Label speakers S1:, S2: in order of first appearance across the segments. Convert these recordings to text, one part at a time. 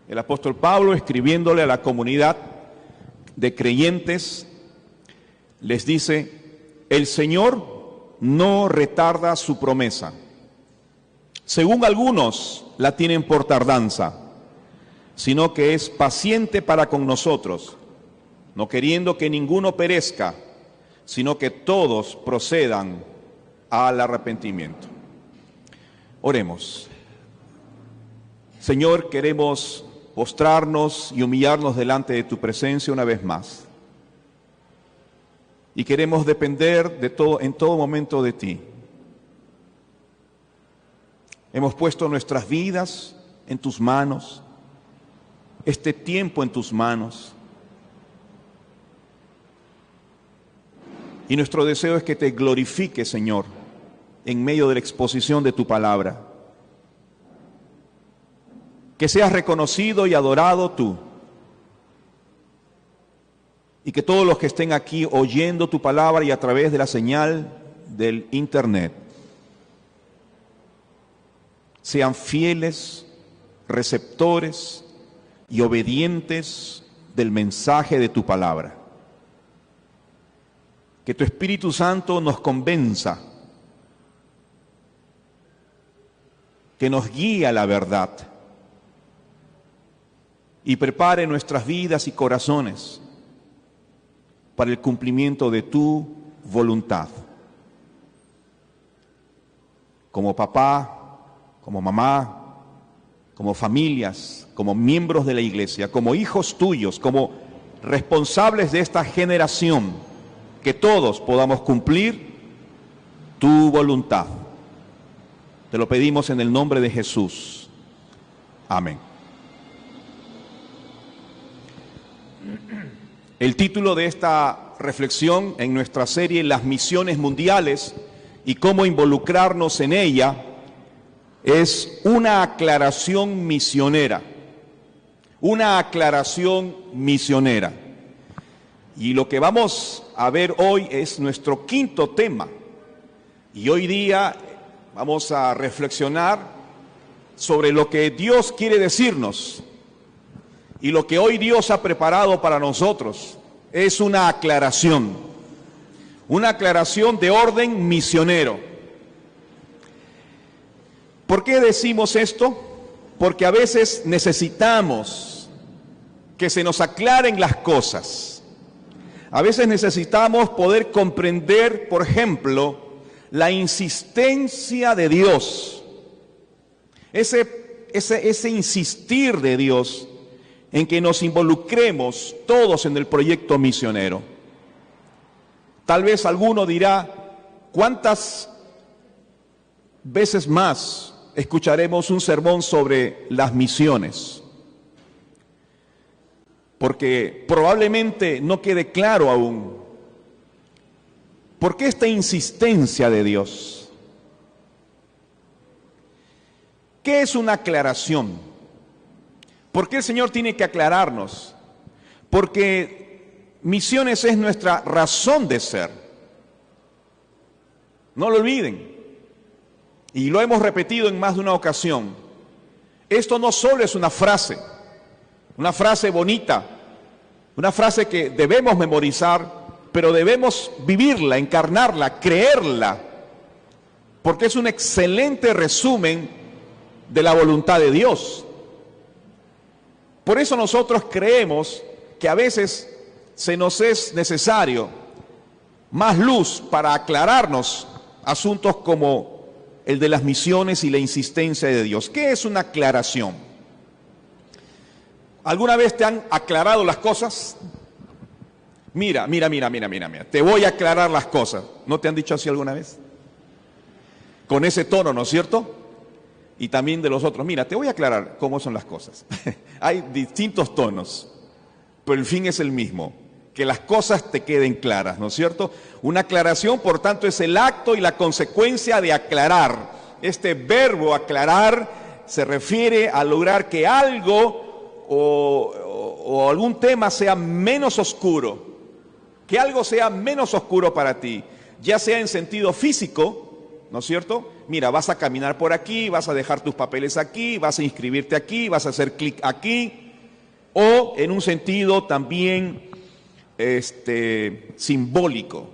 S1: El apóstol Pablo, escribiéndole a la comunidad de creyentes, les dice: el Señor no retarda su promesa, según algunos la tienen por tardanza, sino que es paciente para con nosotros, no queriendo que ninguno perezca, sino que todos procedan al arrepentimiento. Oremos. Señor, queremos postrarnos y humillarnos delante de tu presencia una vez más. Y queremos depender en todo momento de ti. Hemos puesto nuestras vidas en tus manos, este tiempo en tus manos. Y nuestro deseo es que te glorifiques, Señor, en medio de la exposición de tu palabra. Que seas reconocido y adorado tú. Y que todos los que estén aquí oyendo tu palabra y a través de la señal del internet sean fieles, receptores y obedientes del mensaje de tu palabra. Que tu Espíritu Santo nos convenza, que nos guíe a la verdad y prepare nuestras vidas y corazones para el cumplimiento de tu voluntad. Como papá, como mamá, como familias, como miembros de la iglesia, como hijos tuyos, como responsables de esta generación, que todos podamos cumplir tu voluntad. Te lo pedimos en el nombre de Jesús. Amén. El título de esta reflexión en nuestra serie Las misiones mundiales y cómo involucrarnos en ella es una aclaración misionera. Una aclaración misionera. Y lo que vamos a ver hoy es nuestro quinto tema. Y hoy día vamos a reflexionar sobre lo que Dios quiere decirnos. Y lo que hoy Dios ha preparado para nosotros es una aclaración de orden misionero. ¿Por qué decimos esto? Porque a veces necesitamos que se nos aclaren las cosas. A veces necesitamos poder comprender, por ejemplo, la insistencia de Dios. Ese insistir de Dios en que nos involucremos todos en el proyecto misionero. Tal vez alguno dirá: ¿cuántas veces más escucharemos un sermón sobre las misiones? Porque probablemente no quede claro aún. ¿Por qué esta insistencia de Dios? ¿Qué es una aclaración? ¿Por qué el Señor tiene que aclararnos? Porque misiones es nuestra razón de ser. No lo olviden. Y lo hemos repetido en más de una ocasión. Esto no solo es una frase bonita, una frase que debemos memorizar, pero debemos vivirla, encarnarla, creerla, porque es un excelente resumen de la voluntad de Dios. Por eso nosotros creemos que a veces se nos es necesario más luz para aclararnos asuntos como el de las misiones y la insistencia de Dios. ¿Qué es una aclaración? ¿Alguna vez te han aclarado las cosas? Mira, te voy a aclarar las cosas. ¿No te han dicho así alguna vez? Con ese tono, ¿no es cierto? Y también de los otros. Mira, te voy a aclarar cómo son las cosas. Hay distintos tonos, pero el fin es el mismo. Que las cosas te queden claras, ¿no es cierto? Una aclaración, por tanto, es el acto y la consecuencia de aclarar. Este verbo aclarar se refiere a lograr que algo o algún tema sea menos oscuro. Que algo sea menos oscuro para ti, ya sea en sentido físico, ¿no es cierto? Mira, vas a caminar por aquí, vas a dejar tus papeles aquí, vas a inscribirte aquí, vas a hacer clic aquí, o en un sentido también simbólico.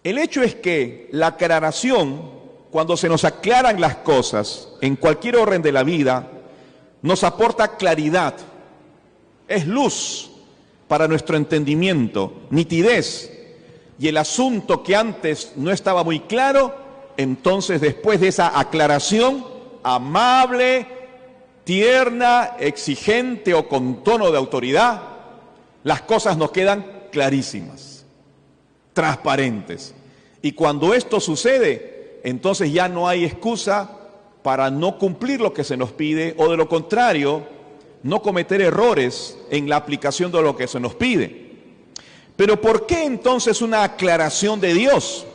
S1: El hecho es que la aclaración, cuando se nos aclaran las cosas en cualquier orden de la vida, nos aporta claridad, es luz para nuestro entendimiento, nitidez, y el asunto que antes no estaba muy claro, entonces después de esa aclaración amable, tierna, exigente o con tono de autoridad, las cosas nos quedan clarísimas, transparentes. Y cuando esto sucede, entonces ya no hay excusa para no cumplir lo que se nos pide, o de lo contrario, no cometer errores en la aplicación de lo que se nos pide. Pero ¿por qué entonces una aclaración de Dios?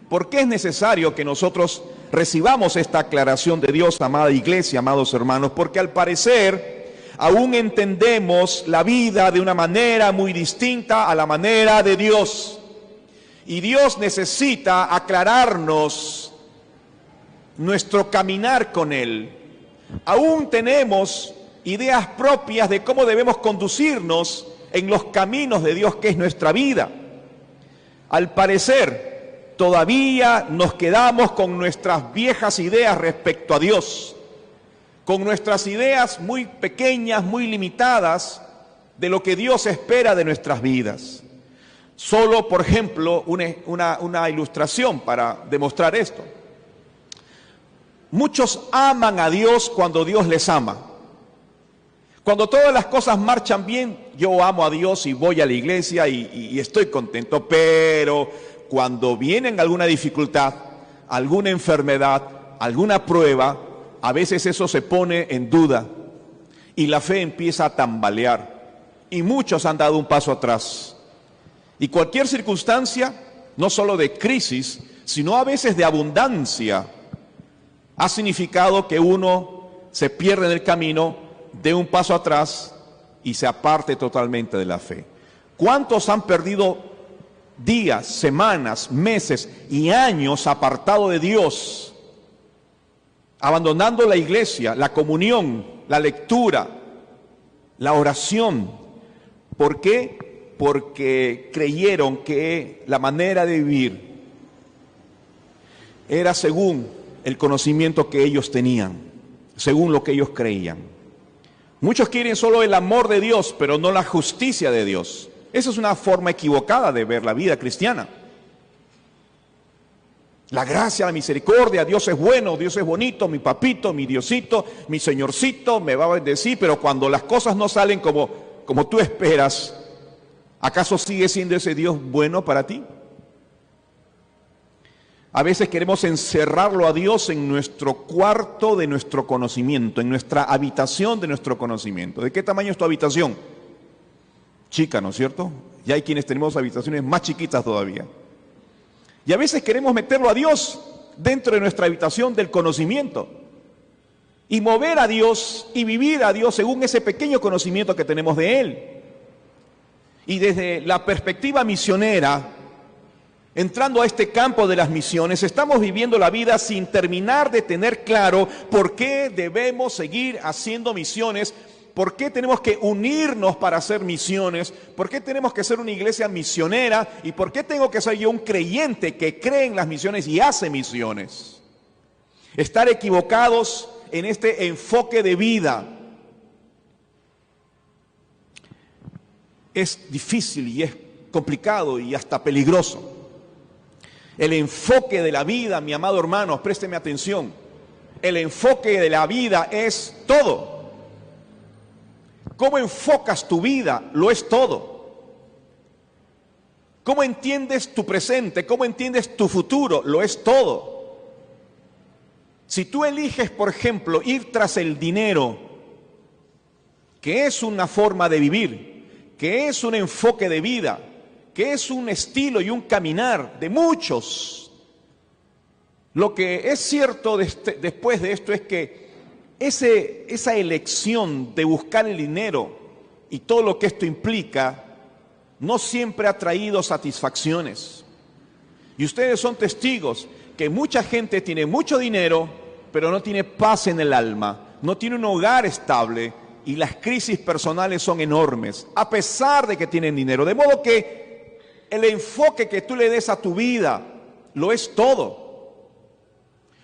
S1: ¿Por qué es necesario que nosotros recibamos esta aclaración de Dios, amada iglesia, amados hermanos? Porque al parecer aún entendemos la vida de una manera muy distinta a la manera de Dios. Y Dios necesita aclararnos nuestro caminar con Él. Aún tenemos ideas propias de cómo debemos conducirnos en los caminos de Dios, que es nuestra vida. Al parecer, todavía nos quedamos con nuestras viejas ideas respecto a Dios, con nuestras ideas muy pequeñas, muy limitadas de lo que Dios espera de nuestras vidas. Solo, por ejemplo, una ilustración para demostrar esto. Muchos aman a Dios cuando Dios les ama. Cuando todas las cosas marchan bien, yo amo a Dios y voy a la iglesia y estoy contento, pero cuando viene alguna dificultad, alguna enfermedad, alguna prueba, a veces eso se pone en duda y la fe empieza a tambalear y muchos han dado un paso atrás. Y cualquier circunstancia, no solo de crisis, sino a veces de abundancia, ha significado que uno se pierde en el camino, dé un paso atrás y se aparte totalmente de la fe. ¿Cuántos han perdido días, semanas, meses y años apartado de Dios, abandonando la iglesia, la comunión, la lectura, la oración? ¿Por qué? Porque creyeron que la manera de vivir era según el conocimiento que ellos tenían, según lo que ellos creían. Muchos quieren solo el amor de Dios, pero no la justicia de Dios. Esa es una forma equivocada de ver la vida cristiana. La gracia, la misericordia, Dios es bueno, Dios es bonito, mi papito, mi Diosito, mi señorcito me va a bendecir, pero cuando las cosas no salen como tú esperas, ¿acaso sigue siendo ese Dios bueno para ti? A veces queremos encerrarlo a Dios en nuestro cuarto de nuestro conocimiento, en nuestra habitación de nuestro conocimiento. ¿De qué tamaño es tu habitación? Chica, ¿no es cierto? Ya hay quienes tenemos habitaciones más chiquitas todavía. Y a veces queremos meterlo a Dios dentro de nuestra habitación del conocimiento y mover a Dios y vivir a Dios según ese pequeño conocimiento que tenemos de Él. Y desde la perspectiva misionera, entrando a este campo de las misiones, estamos viviendo la vida sin terminar de tener claro por qué debemos seguir haciendo misiones, por qué tenemos que unirnos para hacer misiones, por qué tenemos que ser una iglesia misionera y por qué tengo que ser yo un creyente que cree en las misiones y hace misiones. Estar equivocados en este enfoque de vida es difícil y es complicado y hasta peligroso. El enfoque de la vida, mi amado hermano, présteme atención. El enfoque de la vida es todo. ¿Cómo enfocas tu vida? Lo es todo. ¿Cómo entiendes tu presente? ¿Cómo entiendes tu futuro? Lo es todo. Si tú eliges, por ejemplo, ir tras el dinero, que es una forma de vivir, que es un enfoque de vida, que es un estilo y un caminar de muchos. Lo que es cierto después de esto es que esa elección de buscar el dinero y todo lo que esto implica no siempre ha traído satisfacciones. Y ustedes son testigos que mucha gente tiene mucho dinero, pero no tiene paz en el alma, no tiene un hogar estable y las crisis personales son enormes, a pesar de que tienen dinero. De modo que el enfoque que tú le des a tu vida lo es todo.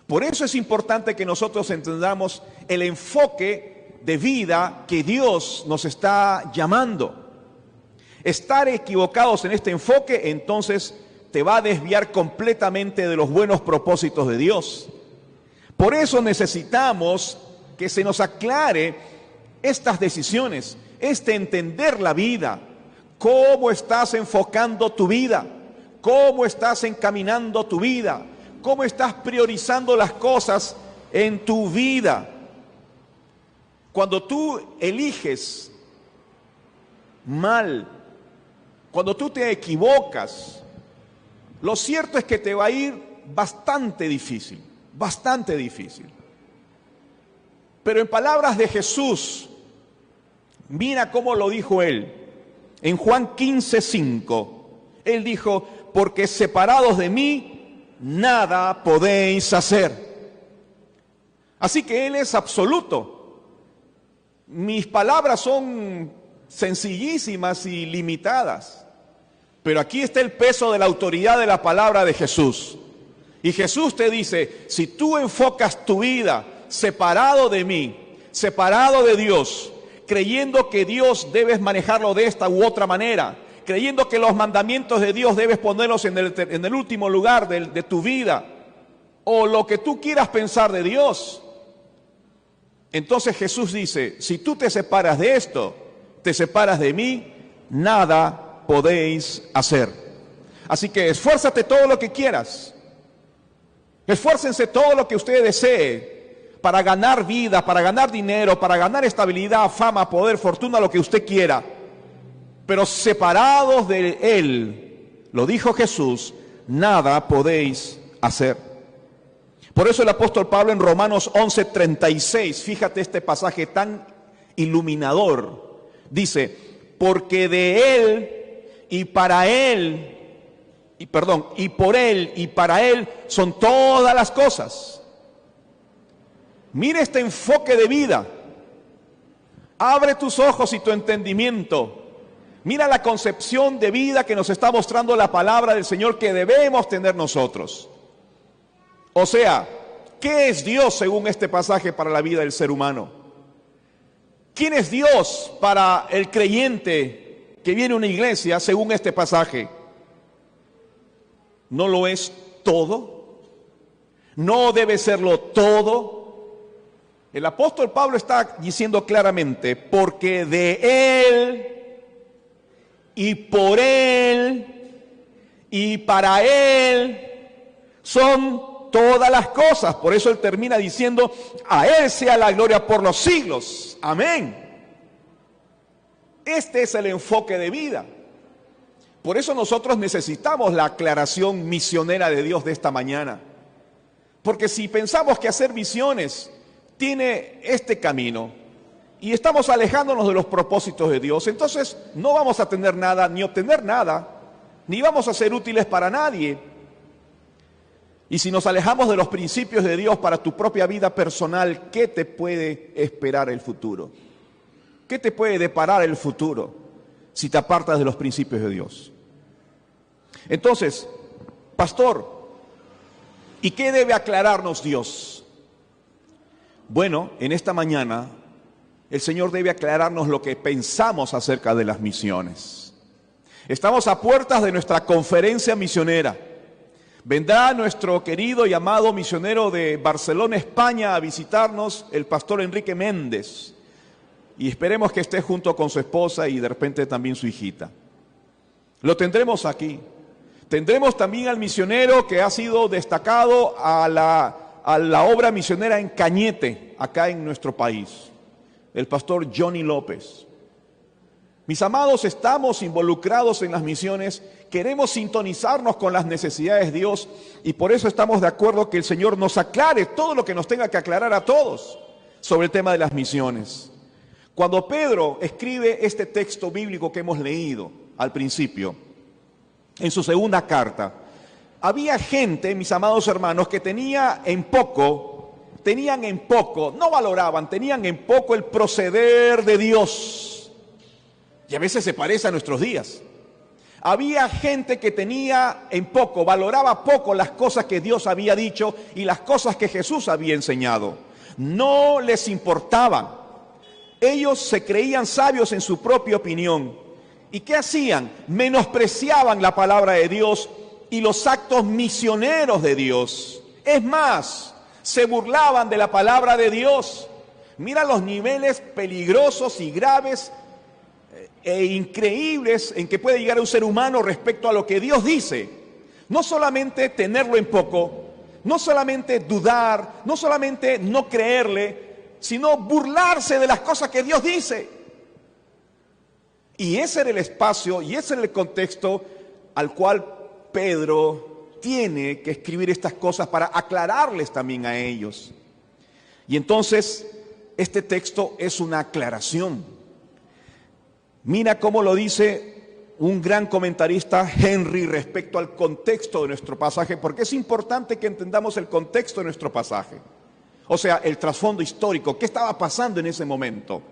S1: Por eso es importante que nosotros entendamos el enfoque de vida que Dios nos está llamando. Estar equivocados en este enfoque, entonces, te va a desviar completamente de los buenos propósitos de Dios. Por eso necesitamos que se nos aclare estas decisiones, entender la vida, cómo estás enfocando tu vida, cómo estás encaminando tu vida, cómo estás priorizando las cosas en tu vida. Cuando tú eliges mal, cuando tú te equivocas, lo cierto es que te va a ir bastante difícil, bastante difícil. Pero en palabras de Jesús, mira cómo lo dijo él. En Juan 15:5, él dijo, porque separados de mí, nada podéis hacer. Así que él es absoluto. Mis palabras son sencillísimas y limitadas. Pero aquí está el peso de la autoridad de la palabra de Jesús. Y Jesús te dice, si tú enfocas tu vida separado de mí, separado de Dios, creyendo que Dios debes manejarlo de esta u otra manera, creyendo que los mandamientos de Dios debes ponerlos en el último lugar de tu vida, o lo que tú quieras pensar de Dios, entonces Jesús dice, si tú te separas de esto, te separas de mí, nada podéis hacer. Así que esfuérzate todo lo que quieras. Esfuércense todo lo que usted desee para ganar vida, para ganar dinero, para ganar estabilidad, fama, poder, fortuna, lo que usted quiera. Pero separados de Él, lo dijo Jesús, nada podéis hacer. Por eso el apóstol Pablo en Romanos 11:36, fíjate este pasaje tan iluminador, dice, porque de Él y para Él, y por Él y para Él son todas las cosas. Mira este enfoque de vida. Abre tus ojos y tu entendimiento. Mira la concepción de vida que nos está mostrando la palabra del Señor que debemos tener nosotros. O sea, ¿qué es Dios según este pasaje para la vida del ser humano? ¿Quién es Dios para el creyente que viene a una iglesia según este pasaje? ¿No lo es todo? ¿No debe serlo todo? El apóstol Pablo está diciendo claramente, porque de Él y por Él y para Él son todas las cosas. Por eso Él termina diciendo, a Él sea la gloria por los siglos. Amén. Este es el enfoque de vida. Por eso nosotros necesitamos la aclaración misionera de Dios de esta mañana. Porque si pensamos que hacer misiones tiene este camino y estamos alejándonos de los propósitos de Dios, entonces no vamos a tener nada, ni obtener nada, ni vamos a ser útiles para nadie. Y si nos alejamos de los principios de Dios para tu propia vida personal, ¿qué te puede esperar el futuro? ¿Qué te puede deparar el futuro si te apartas de los principios de Dios? Entonces, pastor, ¿y qué debe aclararnos Dios? Bueno, en esta mañana el Señor debe aclararnos lo que pensamos acerca de las misiones. Estamos a puertas de nuestra conferencia misionera. Vendrá nuestro querido y amado misionero de Barcelona, España, a visitarnos, el pastor Enrique Méndez. Y esperemos que esté junto con su esposa y de repente también su hijita. Lo tendremos aquí. Tendremos también al misionero que ha sido destacado a la obra misionera en Cañete, acá en nuestro país, el pastor Johnny López. Mis amados, estamos involucrados en las misiones, queremos sintonizarnos con las necesidades de Dios y por eso estamos de acuerdo que el Señor nos aclare todo lo que nos tenga que aclarar a todos sobre el tema de las misiones. Cuando Pedro escribe este texto bíblico que hemos leído al principio, en su segunda carta, Había gente, mis amados hermanos, que tenían en poco, no valoraban, tenían en poco el proceder de Dios. Y a veces se parece a nuestros días. Había gente que tenía en poco, valoraba poco las cosas que Dios había dicho y las cosas que Jesús había enseñado. No les importaban. Ellos se creían sabios en su propia opinión. ¿Y qué hacían? Menospreciaban la palabra de Dios y los actos misioneros de Dios. Es más, se burlaban de la palabra de Dios. Mira los niveles peligrosos y graves e increíbles en que puede llegar un ser humano respecto a lo que Dios dice. No solamente tenerlo en poco, no solamente dudar, no solamente no creerle, sino burlarse de las cosas que Dios dice. Y ese era el espacio y ese era el contexto al cual Pedro tiene que escribir estas cosas para aclararles también a ellos. Y entonces, este texto es una aclaración. Mira cómo lo dice un gran comentarista, Henry, respecto al contexto de nuestro pasaje, porque es importante que entendamos el contexto de nuestro pasaje. O sea, el trasfondo histórico, qué estaba pasando en ese momento.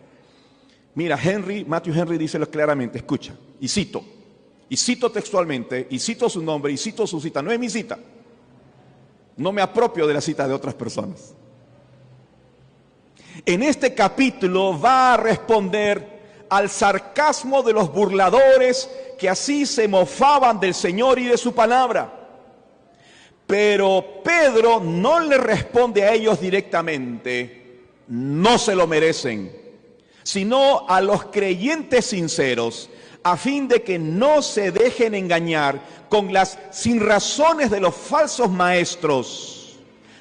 S1: Mira, Matthew Henry dice claramente, escucha, y cito textualmente, y cito su nombre, y cito su cita, no es mi cita. No me apropio de la cita de otras personas. En este capítulo va a responder al sarcasmo de los burladores que así se mofaban del Señor y de su palabra. Pero Pedro no le responde a ellos directamente, no se lo merecen, sino a los creyentes sinceros, a fin de que no se dejen engañar con las sinrazones de los falsos maestros.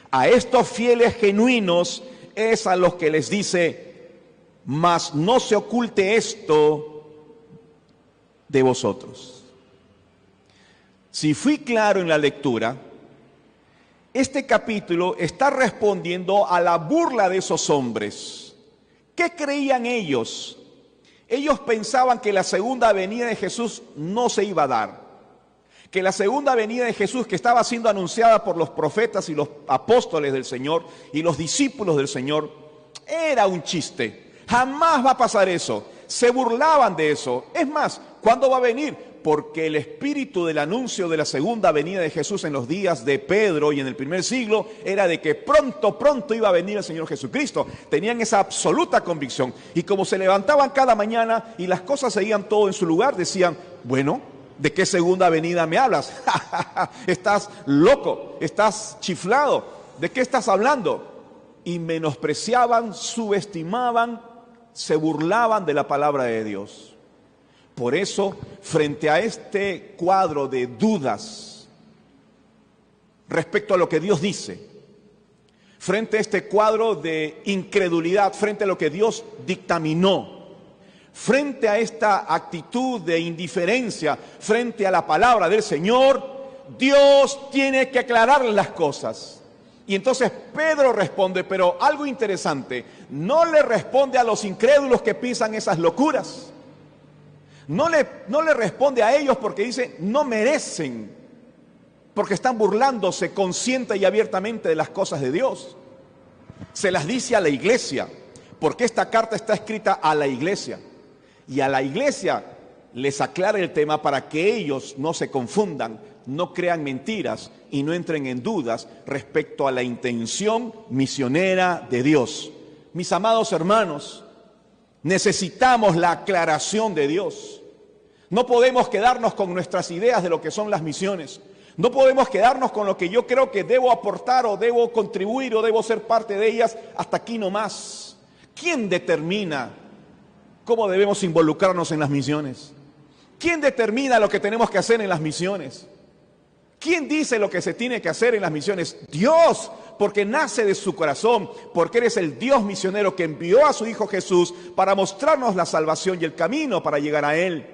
S1: A estos fieles genuinos es a los que les dice, mas no se oculte esto de vosotros. Si fui claro en la lectura, este capítulo está respondiendo a la burla de esos hombres. ¿Qué creían ellos? Ellos pensaban que la segunda venida de Jesús no se iba a dar, que la segunda venida de Jesús, que estaba siendo anunciada por los profetas y los apóstoles del Señor y los discípulos del Señor, era un chiste. Jamás va a pasar eso. Se burlaban de eso. Es más, ¿cuándo va a venir? Porque el espíritu del anuncio de la segunda venida de Jesús en los días de Pedro y en el primer siglo era de que pronto iba a venir el Señor Jesucristo. Tenían esa absoluta convicción. Y como se levantaban cada mañana y las cosas seguían todo en su lugar, decían, bueno, ¿de qué segunda venida me hablas? Estás loco, estás chiflado. ¿De qué estás hablando? Y menospreciaban, subestimaban, se burlaban de la palabra de Dios. Por eso, frente a este cuadro de dudas respecto a lo que Dios dice, frente a este cuadro de incredulidad, frente a lo que Dios dictaminó, frente a esta actitud de indiferencia, frente a la palabra del Señor, Dios tiene que aclarar las cosas. Y entonces Pedro responde, pero algo interesante, no le responde a los incrédulos que piensan esas locuras. No le responde a ellos porque dice, no merecen, porque están burlándose consciente y abiertamente de las cosas de Dios. Se las dice a la iglesia, porque esta carta está escrita a la iglesia. Y a la iglesia les aclara el tema para que ellos no se confundan, no crean mentiras y no entren en dudas respecto a la intención misionera de Dios. Mis amados hermanos, necesitamos la aclaración de Dios. No podemos quedarnos con nuestras ideas de lo que son las misiones. No podemos quedarnos con lo que yo creo que debo aportar o debo contribuir o debo ser parte de ellas hasta aquí nomás. ¿Quién determina cómo debemos involucrarnos en las misiones? ¿Quién determina lo que tenemos que hacer en las misiones? ¿Quién dice lo que se tiene que hacer en las misiones? Dios, porque nace de su corazón, porque eres el Dios misionero que envió a su Hijo Jesús para mostrarnos la salvación y el camino para llegar a Él.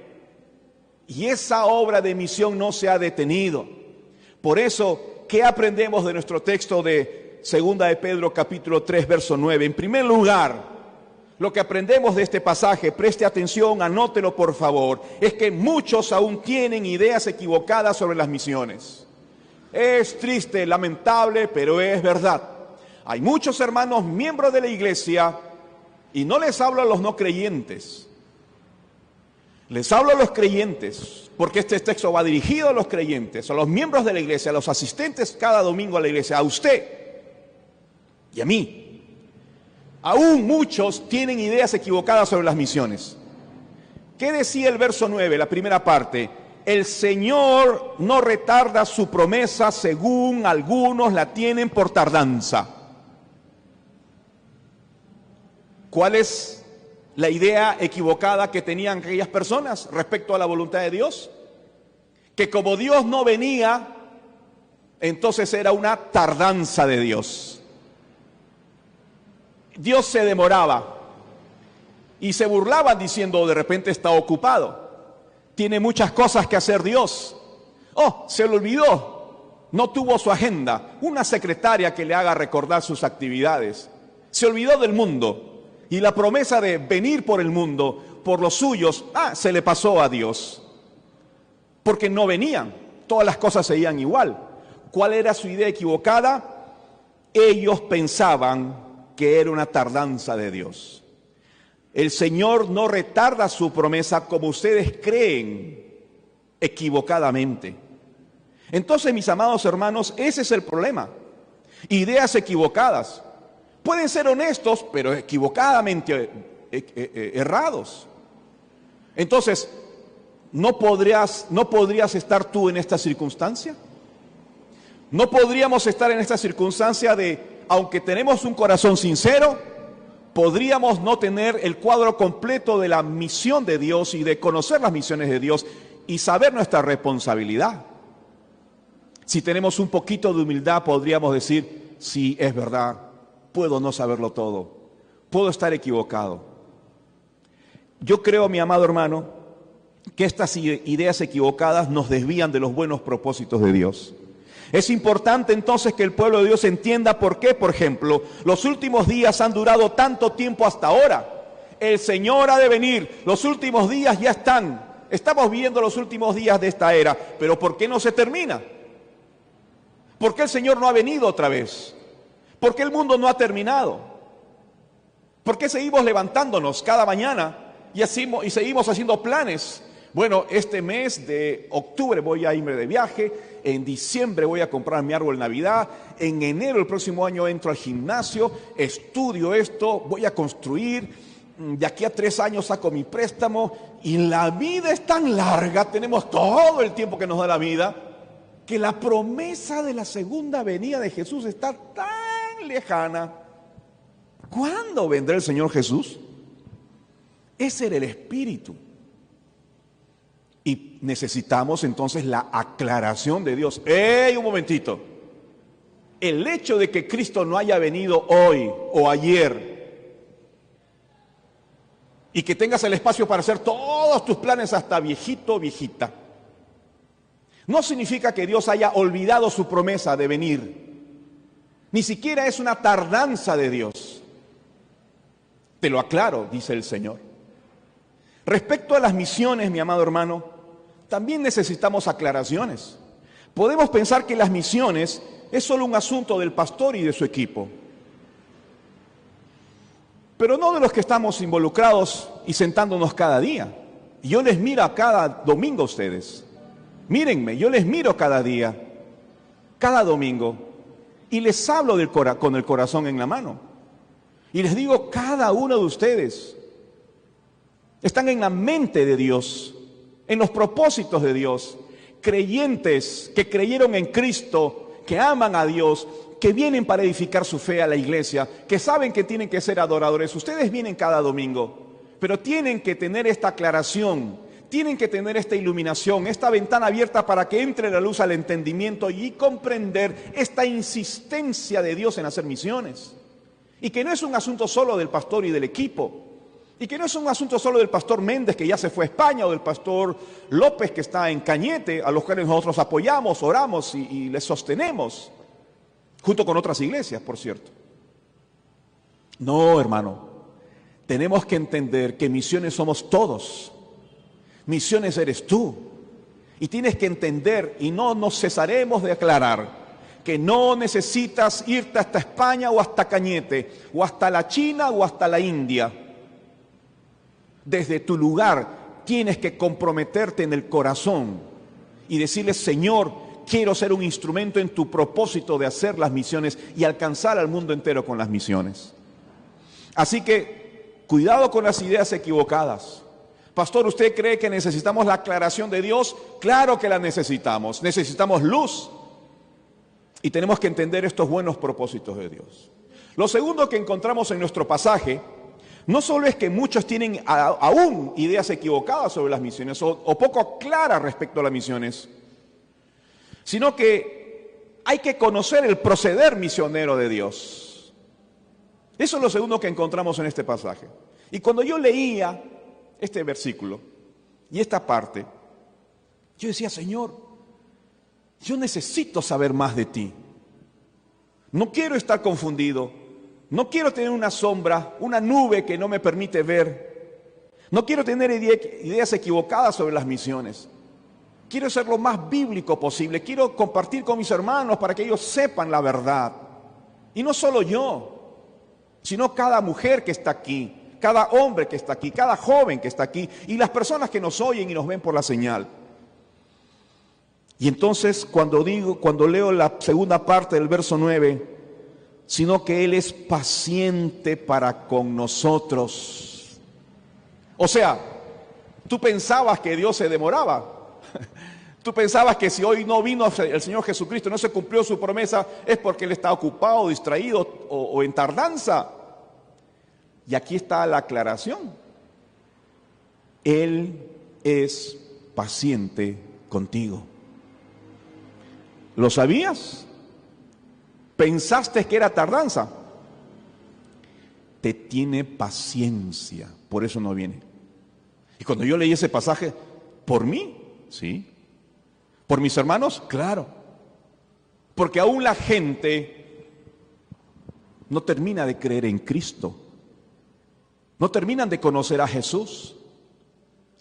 S1: Y esa obra de misión no se ha detenido. Por eso, ¿qué aprendemos de nuestro texto de 2 de Pedro capítulo 3, verso 9? En primer lugar, lo que aprendemos de este pasaje, preste atención, anótelo por favor, es que muchos aún tienen ideas equivocadas sobre las misiones. Es triste, lamentable, pero es verdad. Hay muchos hermanos miembros de la iglesia, y no les hablo a los no creyentes, les hablo a los creyentes, porque este texto va dirigido a los creyentes, a los miembros de la iglesia, a los asistentes cada domingo a la iglesia, a usted y a mí. Aún muchos tienen ideas equivocadas sobre las misiones. ¿Qué decía el verso 9, la primera parte? El Señor no retarda su promesa, según algunos la tienen por tardanza. ¿Cuál es la idea equivocada que tenían aquellas personas respecto a la voluntad de Dios? Que como Dios no venía, entonces era una tardanza de Dios. Dios se demoraba y se burlaban diciendo, de repente está ocupado, tiene muchas cosas que hacer Dios. Oh, se le olvidó, no tuvo su agenda, una secretaria que le haga recordar sus actividades. Se olvidó del mundo. Y la promesa de venir por el mundo, por los suyos, se le pasó a Dios. Porque no venían, todas las cosas seguían igual. ¿Cuál era su idea equivocada? Ellos pensaban que era una tardanza de Dios. El Señor no retarda su promesa como ustedes creen equivocadamente. Entonces, mis amados hermanos, ese es el problema. Ideas equivocadas. Pueden ser honestos, pero equivocadamente errados. Entonces, ¿no podrías estar tú en esta circunstancia? ¿No podríamos estar en esta circunstancia de, aunque tenemos un corazón sincero, podríamos no tener el cuadro completo de la misión de Dios y de conocer las misiones de Dios y saber nuestra responsabilidad? Si tenemos un poquito de humildad, podríamos decir, sí, es verdad. Puedo no saberlo todo, puedo estar equivocado. Yo creo, mi amado hermano, que estas ideas equivocadas nos desvían de los buenos propósitos de Dios. Es importante entonces que el pueblo de Dios entienda por qué, por ejemplo, los últimos días han durado tanto tiempo hasta ahora. El Señor ha de venir, los últimos días ya estamos viviendo los últimos días de esta era, pero ¿por qué no se termina? ¿Por qué el Señor no ha venido otra vez? ¿Por qué el mundo no ha terminado? ¿Por qué seguimos levantándonos cada mañana y seguimos haciendo planes? Bueno, este mes de octubre voy a irme de viaje, en diciembre voy a comprar mi árbol de Navidad, en enero del próximo año entro al gimnasio, estudio esto, voy a construir, de aquí a 3 años saco mi préstamo, y la vida es tan larga, tenemos todo el tiempo que nos da la vida, que la promesa de la segunda venida de Jesús está tan lejana. ¿Cuándo vendrá el Señor Jesús? Ese era el espíritu. Y necesitamos entonces la aclaración de Dios. ¡Ey, un momentito! El hecho de que Cristo no haya venido hoy o ayer y que tengas el espacio para hacer todos tus planes hasta viejito, viejita, no significa que Dios haya olvidado su promesa de venir. Ni siquiera es una tardanza de Dios. Te lo aclaro, dice el Señor. Respecto a las misiones, mi amado hermano, también necesitamos aclaraciones. Podemos pensar que las misiones es solo un asunto del pastor y de su equipo, pero no de los que estamos involucrados y sentándonos cada día. Y yo les miro cada domingo a ustedes. Mírenme, yo les miro cada día, cada domingo, y les hablo con el corazón en la mano. Y les digo, cada uno de ustedes están en la mente de Dios, en los propósitos de Dios, creyentes que creyeron en Cristo, que aman a Dios, que vienen para edificar su fe a la iglesia, que saben que tienen que ser adoradores. Ustedes vienen cada domingo, pero tienen que tener esta aclaración, tienen que tener esta iluminación, esta ventana abierta para que entre la luz al entendimiento y comprender esta insistencia de Dios en hacer misiones. Y que no es un asunto solo del pastor y del equipo, y que no es un asunto solo del pastor Méndez, que ya se fue a España, o del pastor López, que está en Cañete, a los cuales nosotros apoyamos, oramos y les sostenemos, junto con otras iglesias, por cierto. No, hermano, tenemos que entender que misiones somos todos. Misiones eres tú. Y tienes que entender, y no nos cesaremos de aclarar, que no necesitas irte hasta España o hasta Cañete, o hasta la China o hasta la India. Desde tu lugar tienes que comprometerte en el corazón y decirle: Señor, quiero ser un instrumento en tu propósito de hacer las misiones y alcanzar al mundo entero con las misiones. Así que, cuidado con las ideas equivocadas. Pastor, ¿usted cree que necesitamos la aclaración de Dios? Claro que la necesitamos. Necesitamos luz. Y tenemos que entender estos buenos propósitos de Dios. Lo segundo que encontramos en nuestro pasaje, no solo es que muchos tienen aún ideas equivocadas sobre las misiones o poco claras respecto a las misiones, sino que hay que conocer el proceder misionero de Dios. Eso es lo segundo que encontramos en este pasaje. Y cuando yo leía este versículo y esta parte, yo decía: Señor, yo necesito saber más de ti. No quiero estar confundido. No quiero tener una sombra, una nube que no me permite ver. No quiero tener ideas equivocadas sobre las misiones. Quiero ser lo más bíblico posible. Quiero compartir con mis hermanos para que ellos sepan la verdad. Y no solo yo, sino cada mujer que está aquí, cada hombre que está aquí, cada joven que está aquí y las personas que nos oyen y nos ven por la señal. Y entonces cuando leo la segunda parte del verso 9, sino que Él es paciente para con nosotros. O sea, tú pensabas que Dios se demoraba. Tú pensabas que si hoy no vino el Señor Jesucristo, no se cumplió su promesa, es porque Él está ocupado, distraído o en tardanza. Y aquí está la aclaración. Él es paciente contigo. ¿Lo sabías? ¿Pensaste que era tardanza? Te tiene paciencia, por eso no viene. Y cuando yo leí ese pasaje, ¿por mí? Sí. ¿Por mis hermanos? Claro. Porque aún la gente no termina de creer en Cristo. No terminan de conocer a Jesús.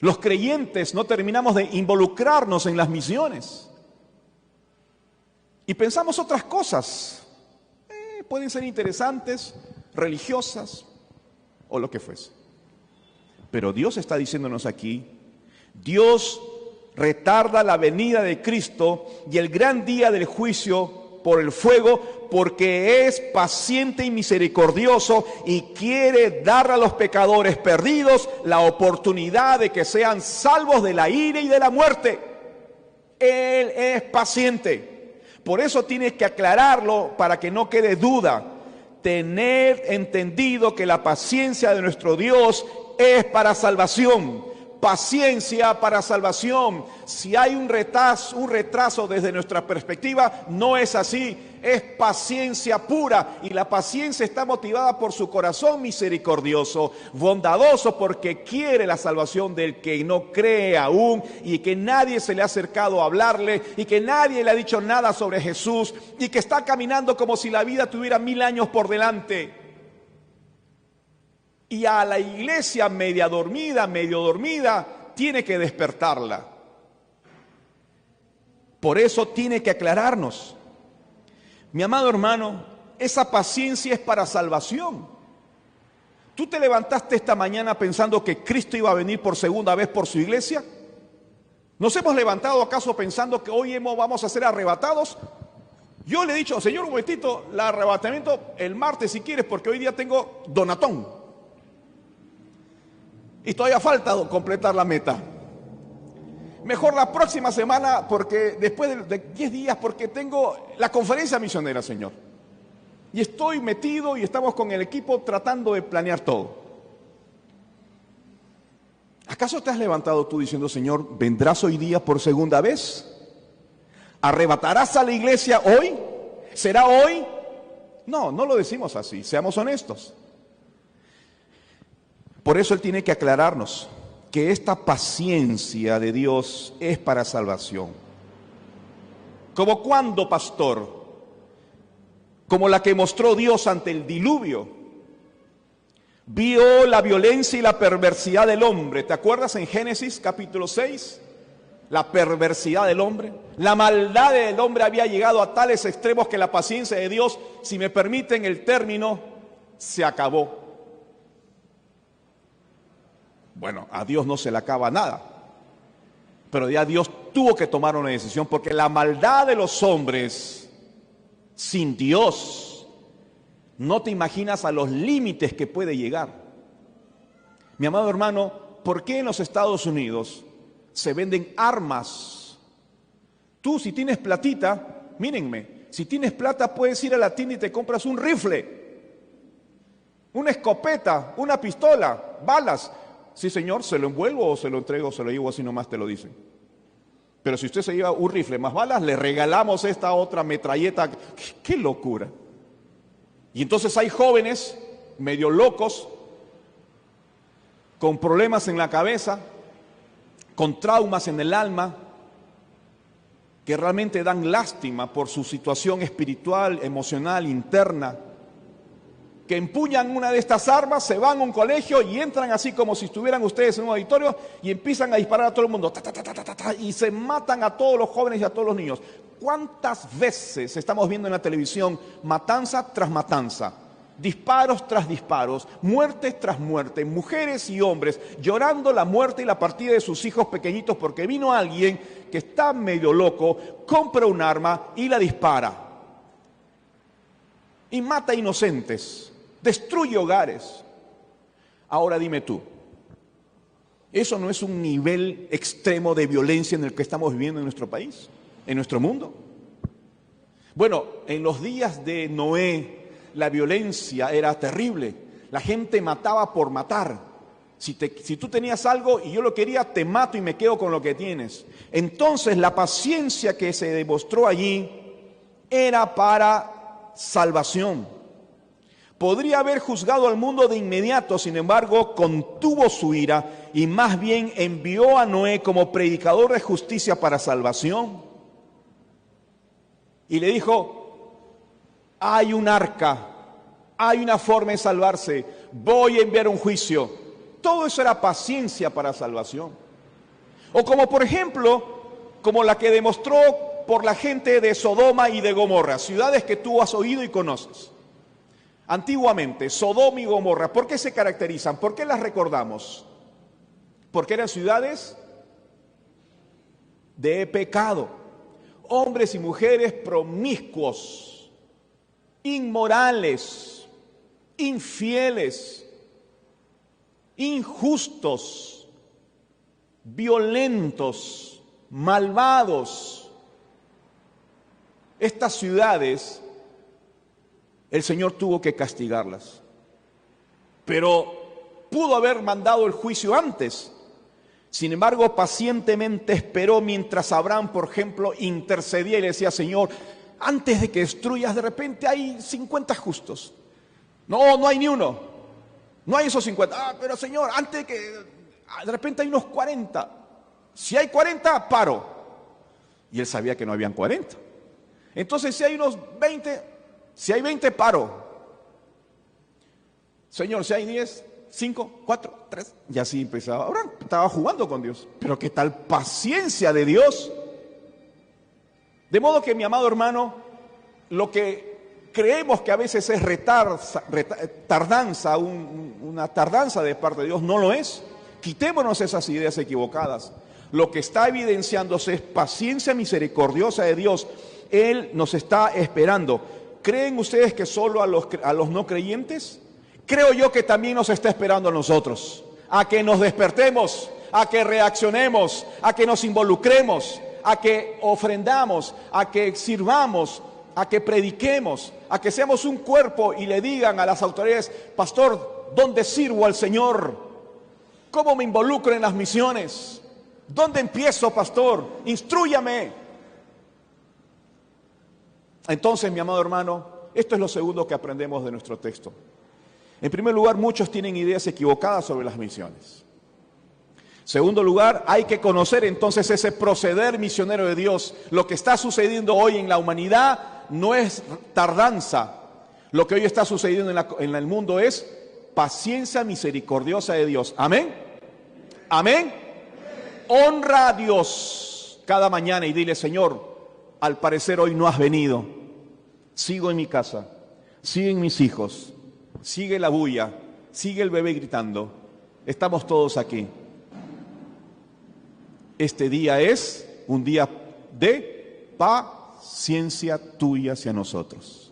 S1: Los creyentes no terminamos de involucrarnos en las misiones. Y pensamos otras cosas. Pueden ser interesantes, religiosas o lo que fuese. Pero Dios está diciéndonos aquí, Dios retarda la venida de Cristo y el gran día del juicio por el fuego, porque es paciente y misericordioso y quiere dar a los pecadores perdidos la oportunidad de que sean salvos de la ira y de la muerte. Él es paciente. Por eso tienes que aclararlo para que no quede duda. Tener entendido que la paciencia de nuestro Dios es para salvación. Paciencia para salvación. Si hay un retraso desde nuestra perspectiva, no es así. Es paciencia pura. Y la paciencia está motivada por su corazón misericordioso, bondadoso, porque quiere la salvación del que no cree aún y que nadie se le ha acercado a hablarle y que nadie le ha dicho nada sobre Jesús y que está caminando como si la vida tuviera 1000 años por delante. Y a la iglesia medio dormida, tiene que despertarla. Por eso tiene que aclararnos. Mi amado hermano, esa paciencia es para salvación. ¿Tú te levantaste esta mañana pensando que Cristo iba a venir por segunda vez por su iglesia? ¿Nos hemos levantado acaso pensando que hoy vamos a ser arrebatados? Yo le he dicho: Señor, un momentito, el arrebatamiento el martes si quieres, porque hoy día tengo donatón. Y todavía falta completar la meta. Mejor la próxima semana, porque después de 10 días, porque tengo la conferencia misionera, Señor. Y estoy metido y estamos con el equipo tratando de planear todo. ¿Acaso te has levantado tú diciendo: Señor, ¿vendrás hoy día por segunda vez? ¿Arrebatarás a la iglesia hoy? ¿Será hoy? No, no lo decimos así, seamos honestos. Por eso Él tiene que aclararnos que esta paciencia de Dios es para salvación. ¿Como cuándo, pastor? Como la que mostró Dios ante el diluvio. Vio la violencia y la perversidad del hombre. ¿Te acuerdas en Génesis capítulo 6? la perversidad del hombre, la maldad del hombre había llegado a tales extremos que la paciencia de Dios, si me permiten el término, se acabó. Bueno, a Dios no se le acaba nada, pero ya Dios tuvo que tomar una decisión, porque la maldad de los hombres sin Dios, no te imaginas a los límites que puede llegar. Mi amado hermano, ¿por qué en los Estados Unidos se venden armas? Tú, si tienes platita, mírenme, si tienes plata puedes ir a la tienda y te compras un rifle, una escopeta, una pistola, balas. Sí, señor, ¿se lo envuelvo o se lo entrego, se lo llevo así nomás te lo dicen? Pero si usted se lleva un rifle más balas, le regalamos esta otra metralleta. ¡Qué locura! Y entonces hay jóvenes medio locos, con problemas en la cabeza, con traumas en el alma, que realmente dan lástima por su situación espiritual, emocional, interna, que empuñan una de estas armas, se van a un colegio y entran así como si estuvieran ustedes en un auditorio y empiezan a disparar a todo el mundo, y se matan a todos los jóvenes y a todos los niños. ¿Cuántas veces estamos viendo en la televisión matanza tras matanza, disparos tras disparos, muerte tras muerte, mujeres y hombres llorando la muerte y la partida de sus hijos pequeñitos porque vino alguien que está medio loco, compra un arma y la dispara y mata inocentes, destruye hogares? Ahora dime tú, ¿eso no es un nivel extremo de violencia en el que estamos viviendo en nuestro país, en nuestro mundo? Bueno, en los días de Noé la violencia era terrible, la gente mataba por matar. Si tú tenías algo y yo lo quería, te mato y me quedo con lo que tienes. Entonces la paciencia que se demostró allí era para salvación. Podría haber juzgado al mundo de inmediato, sin embargo, contuvo su ira y más bien envió a Noé como predicador de justicia para salvación. Y le dijo, hay un arca, hay una forma de salvarse, voy a enviar un juicio. Todo eso era paciencia para salvación. O como por ejemplo, como la que demostró por la gente de Sodoma y de Gomorra, ciudades que tú has oído y conoces. Antiguamente, Sodoma y Gomorra, ¿por qué se caracterizan? ¿Por qué las recordamos? Porque eran ciudades de pecado, hombres y mujeres promiscuos, inmorales, infieles, injustos, violentos, malvados. Estas ciudades, el Señor tuvo que castigarlas, pero pudo haber mandado el juicio antes. Sin embargo, pacientemente esperó mientras Abraham, por ejemplo, intercedía y le decía, Señor, antes de que destruyas, de repente hay 50 justos. No, no hay ni uno. No hay esos 50. Pero Señor, antes de que, de repente hay unos 40. Si hay 40, paro. Y él sabía que no habían 40. Entonces, si hay unos 20, si hay 20, paro. Señor, si hay 10, 5, 4, 3. Y así empezaba. Ahora estaba jugando con Dios. Pero qué tal paciencia de Dios. De modo que, mi amado hermano, lo que creemos que a veces es tardanza, una tardanza de parte de Dios, no lo es. Quitémonos esas ideas equivocadas. Lo que está evidenciándose es paciencia misericordiosa de Dios. Él nos está esperando. ¿Creen ustedes que solo a los no creyentes? Creo yo que también nos está esperando a nosotros, a que nos despertemos, a que reaccionemos, a que nos involucremos, a que ofrendamos, a que sirvamos, a que prediquemos, a que seamos un cuerpo y le digan a las autoridades, pastor, ¿dónde sirvo al Señor? ¿Cómo me involucro en las misiones? ¿Dónde empiezo, pastor? Instrúyame. Entonces, mi amado hermano, esto es lo segundo que aprendemos de nuestro texto. En primer lugar, muchos tienen ideas equivocadas sobre las misiones. Segundo lugar, hay que conocer entonces ese proceder misionero de Dios. Lo que está sucediendo hoy en la humanidad no es tardanza. Lo que hoy está sucediendo en el mundo es paciencia misericordiosa de Dios. Amén. Amén. Honra a Dios. cada mañana y dile: Señor, al parecer hoy no has venido. Sigo en mi casa, siguen mis hijos, sigue la bulla, sigue el bebé gritando. Estamos todos aquí. Este día es un día de paciencia tuya hacia nosotros.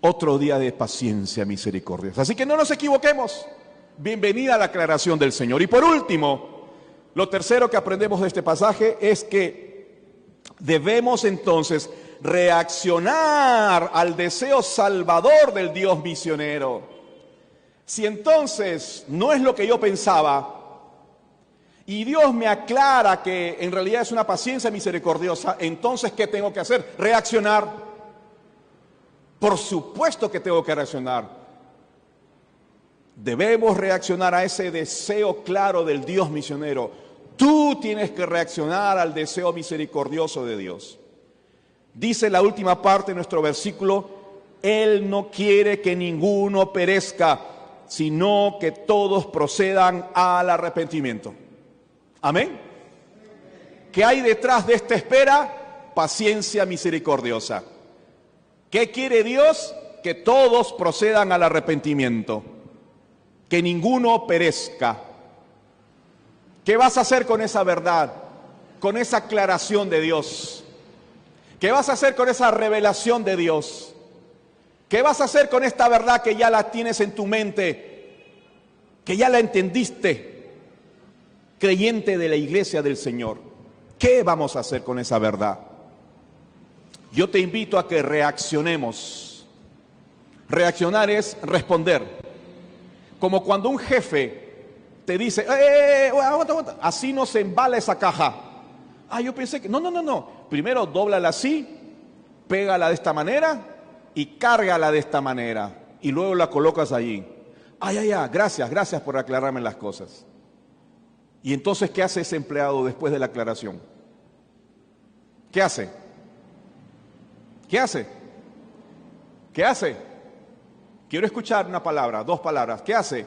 S1: Otro día de paciencia misericordiosa. Así que no nos equivoquemos. Bienvenida a la aclaración del Señor. Y por último, lo tercero que aprendemos de este pasaje es que debemos entonces reaccionar al deseo salvador del Dios misionero. Si entonces no es lo que yo pensaba, y Dios me aclara que en realidad es una paciencia misericordiosa, entonces ¿qué tengo que hacer? Reaccionar. Por supuesto que tengo que reaccionar. Debemos reaccionar a ese deseo claro del Dios misionero. Tú tienes que reaccionar al deseo misericordioso de Dios. Dice la última parte de nuestro versículo: Él no quiere que ninguno perezca, sino que todos procedan al arrepentimiento. Amén. ¿Qué hay detrás de esta espera? Paciencia misericordiosa. ¿Qué quiere Dios? Que todos procedan al arrepentimiento, que ninguno perezca. ¿Qué vas a hacer con esa verdad? Con esa aclaración de Dios. ¿Qué vas a hacer con esa revelación de Dios? ¿Qué vas a hacer con esta verdad que ya la tienes en tu mente, que ya la entendiste? Creyente de la iglesia del Señor, ¿qué vamos a hacer con esa verdad? Yo te invito a que reaccionemos. Reaccionar es responder. Como cuando un jefe te dice: aguanta, así no se embala esa caja. Yo pensé que... No. Primero dóblala así, pégala de esta manera y cárgala de esta manera. Y luego la colocas allí. Gracias por aclararme las cosas. Y entonces, ¿qué hace ese empleado después de la aclaración? ¿Qué hace? Quiero escuchar una palabra, dos palabras. ¿Qué hace?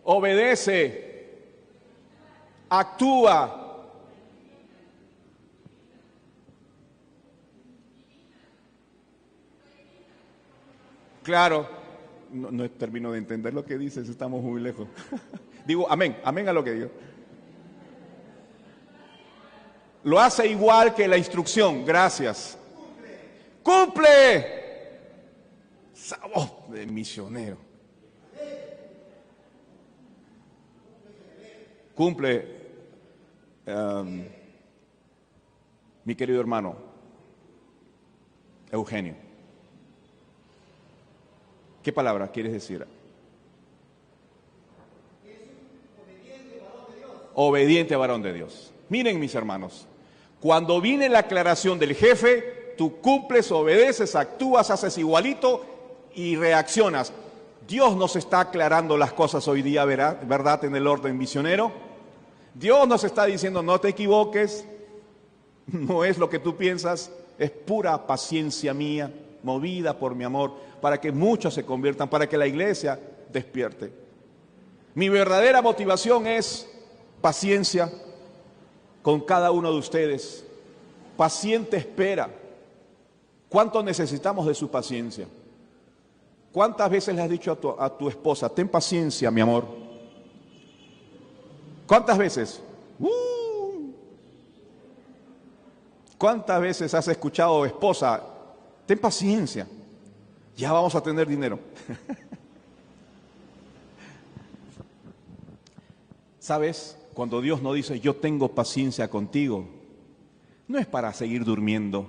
S1: Obedece. Actúa. Claro. No termino de entender lo que dices, estamos muy lejos. Digo amén a lo que digo. Lo hace igual que la instrucción. Gracias. ¡Cumple! Esa voz de misionero. Cumple, mi querido hermano Eugenio. ¿Qué palabra quieres decir? Obediente varón de Dios. Miren, mis hermanos, cuando viene la aclaración del jefe, tú cumples, obedeces, actúas, haces igualito y reaccionas. Dios nos está aclarando las cosas hoy día, ¿verdad? En el orden misionero. Dios nos está diciendo: no te equivoques, no es lo que tú piensas, es pura paciencia mía, movida por mi amor, para que muchos se conviertan, para que la iglesia despierte. Mi verdadera motivación es paciencia con cada uno de ustedes. Paciente espera. ¿Cuánto necesitamos de su paciencia? ¿Cuántas veces le has dicho a tu esposa: ten paciencia, mi amor? ¿Cuántas veces? ¿Cuántas veces has escuchado: esposa, ten paciencia, ya vamos a tener dinero? ¿Sabes? Cuando Dios nos dice: yo tengo paciencia contigo, no es para seguir durmiendo,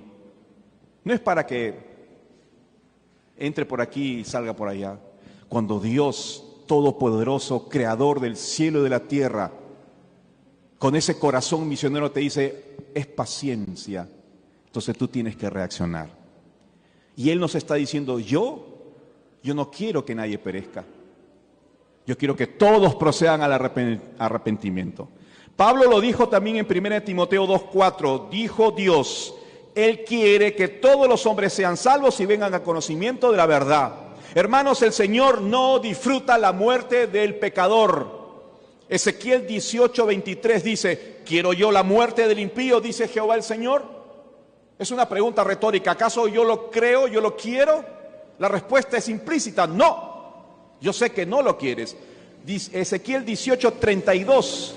S1: no es para que entre por aquí y salga por allá. Cuando Dios Todopoderoso, Creador del cielo y de la tierra, con ese corazón misionero te dice: es paciencia, entonces tú tienes que reaccionar. Y Él nos está diciendo: yo no quiero que nadie perezca. Yo quiero que todos procedan al arrepentimiento. Pablo lo dijo también en 1 Timoteo 2:4. Dijo Dios: Él quiere que todos los hombres sean salvos y vengan al conocimiento de la verdad. Hermanos, el Señor no disfruta la muerte del pecador. Ezequiel 18:23 dice, ¿quiero yo la muerte del impío? Dice Jehová el Señor. Es una pregunta retórica. ¿Acaso yo lo creo, yo lo quiero? La respuesta es implícita, no. Yo sé que no lo quieres. Dice Ezequiel 18:32,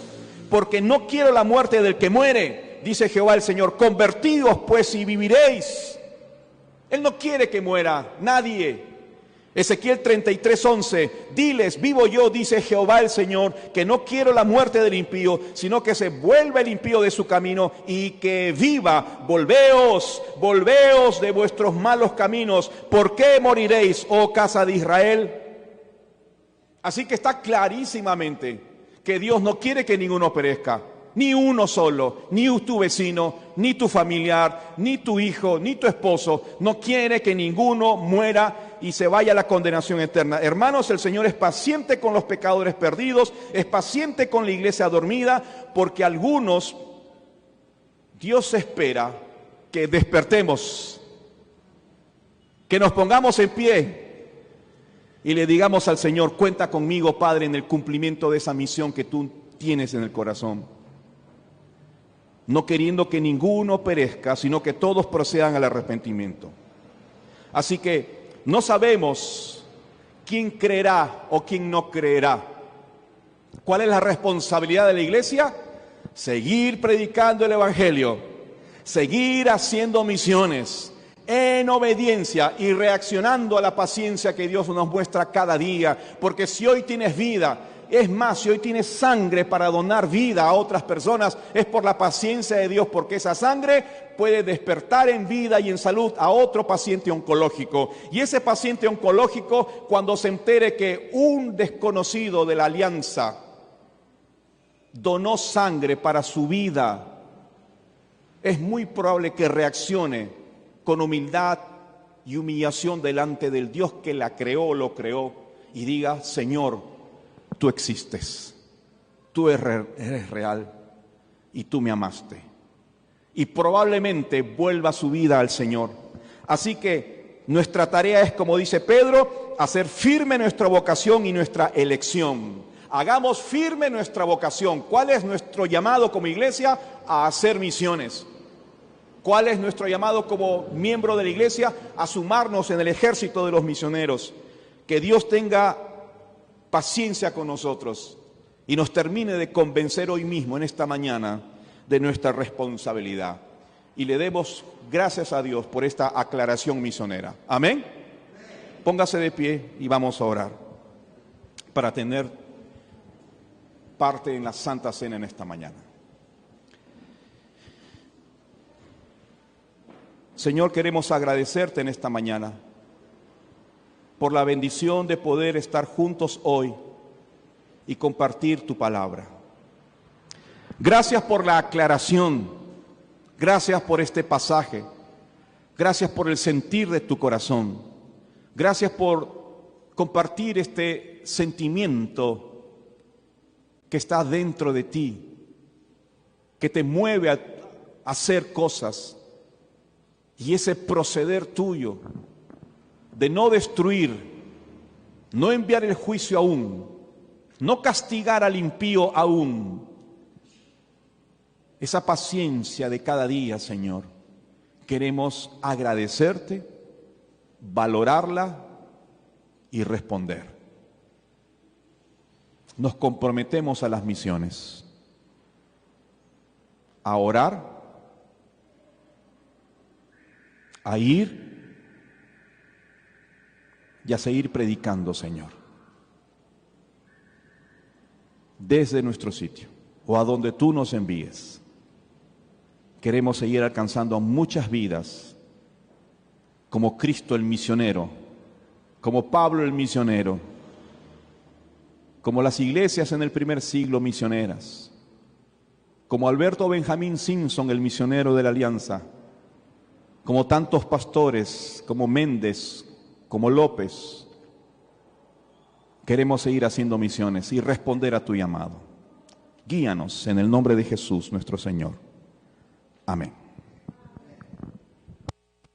S1: porque no quiero la muerte del que muere, dice Jehová el Señor, convertidos pues y viviréis. Él no quiere que muera nadie. Ezequiel 33:11, diles, vivo yo, dice Jehová el Señor, que no quiero la muerte del impío, sino que se vuelva el impío de su camino y que viva. Volveos, volveos de vuestros malos caminos. ¿Por qué moriréis, oh casa de Israel? Así que está clarísimamente que Dios no quiere que ninguno perezca. Ni uno solo, ni tu vecino, ni tu familiar, ni tu hijo, ni tu esposo. No quiere que ninguno muera y se vaya a la condenación eterna. Hermanos, el Señor es paciente con los pecadores perdidos, es paciente con la iglesia dormida, porque algunos, Dios espera que despertemos, que nos pongamos en pie y le digamos al Señor, cuenta conmigo, Padre, en el cumplimiento de esa misión que tú tienes en el corazón. No queriendo que ninguno perezca, sino que todos procedan al arrepentimiento. Así que no sabemos quién creerá o quién no creerá. ¿Cuál es la responsabilidad de la iglesia? Seguir predicando el evangelio, seguir haciendo misiones en obediencia y reaccionando a la paciencia que Dios nos muestra cada día. Porque si hoy tienes vida, es más, si hoy tienes sangre para donar vida a otras personas, es por la paciencia de Dios, porque esa sangre puede despertar en vida y en salud a otro paciente oncológico. Y ese paciente oncológico, cuando se entere que un desconocido de la alianza donó sangre para su vida, es muy probable que reaccione con humildad y humillación delante del Dios que la creó, lo creó, y diga, Señor, tú existes, tú eres real y tú me amaste. Y probablemente vuelva su vida al Señor. Así que nuestra tarea es, como dice Pedro, hacer firme nuestra vocación y nuestra elección. Hagamos firme nuestra vocación. ¿Cuál es nuestro llamado como iglesia? A hacer misiones. ¿Cuál es nuestro llamado como miembro de la iglesia? A sumarnos en el ejército de los misioneros. Que Dios tenga paciencia con nosotros y nos termine de convencer hoy mismo, en esta mañana, de nuestra responsabilidad. Y le demos gracias a Dios por esta aclaración misionera. Amén. Póngase de pie y vamos a orar para tener parte en la Santa Cena en esta mañana. Señor, queremos agradecerte en esta mañana por la bendición de poder estar juntos hoy y compartir tu palabra. Gracias por la aclaración, gracias por este pasaje, gracias por el sentir de tu corazón, gracias por compartir este sentimiento que está dentro de ti, que te mueve a hacer cosas, y ese proceder tuyo de no destruir, no enviar el juicio aún, no castigar al impío aún. Esa paciencia de cada día, Señor, queremos agradecerte, valorarla y responder. Nos comprometemos a las misiones, a orar, a ir y a seguir predicando, Señor, desde nuestro sitio o a donde tú nos envíes. Queremos seguir alcanzando a muchas vidas, como Cristo el misionero, como Pablo el misionero, como las iglesias en el primer siglo misioneras, como Alberto Benjamín Simpson, el misionero de la Alianza, como tantos pastores, como Méndez, como López. Queremos seguir haciendo misiones y responder a tu llamado. Guíanos en el nombre de Jesús, nuestro Señor. Amén.